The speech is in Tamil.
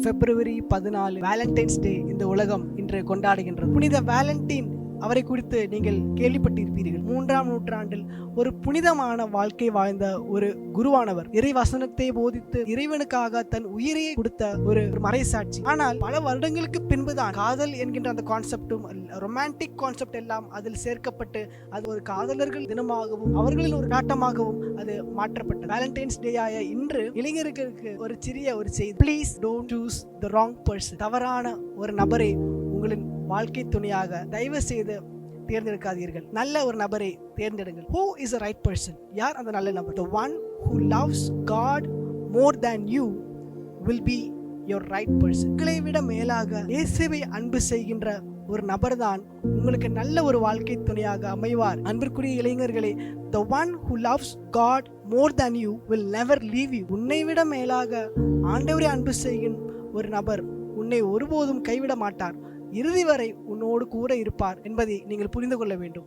பிப்ரவரி 14 வேலண்டைன்ஸ் டே இந்த உலகம் இன்று கொண்டாடுகின்றது. புனித வேலண்டைன் அவரை குறித்து நீங்கள் கேள்விப்பட்டிருப்பீர்கள். 3ஆம் நூற்றாண்டில் ஒரு புனிதமான வாழ்க்கை வாழ்ந்த ஒரு குருவானவர், இறை வசனத்தை போதித்து இறைவனுக்காக தன் உயிரையை கொடுத்த ஒரு மறைசாட்சி. ஆனால் பல வருடங்களுக்கு பின்புதான் காதல் என்கின்ற அந்த கான்செப்டும் ரொமான்டிக் கான்செப்ட் எல்லாம் அதில் சேர்க்கப்பட்டு அது ஒரு காதலர்கள் தினமாகவும் அவர்களின் ஒரு நாட்டமாகவும் அது மாற்றப்பட்டது. வேலண்டைன்ஸ் டே ஆய இன்று இளைஞர்களுக்கு ஒரு சிறிய ஒரு செய்தி: please don't choose the wrong person. தவறான ஒரு நபரை உங்களின் வாழ்க்கை துணையாக தயவு செய்து தேர்ந்தெடுக்காதீர்கள். நல்ல ஒரு நபரை தேர்ந்தெடுங்கள். Who is the right person? யார் அந்த நல்ல நபர்? The one who loves God more than you will be your right person. உங்களை விட மேலாக இயேசுவை அன்பு செய்கின்ற ஒரு நபர்தான் உங்களுக்கு நல்ல ஒரு வாழ்க்கை துணையாக அமைவார். அன்பிற்குரிய இளைஞர்களே, the one who loves God more than you will never leave you. உன்னை விட மேலாக ஆண்டவரை அன்பு செய்யும் ஒரு நபர் உன்னை ஒருபோதும் கைவிட மாட்டார். இறுதி வரை உன்னோடு கூட இருப்பார் என்பதை நீங்கள் புரிந்து கொள்ள வேண்டும்.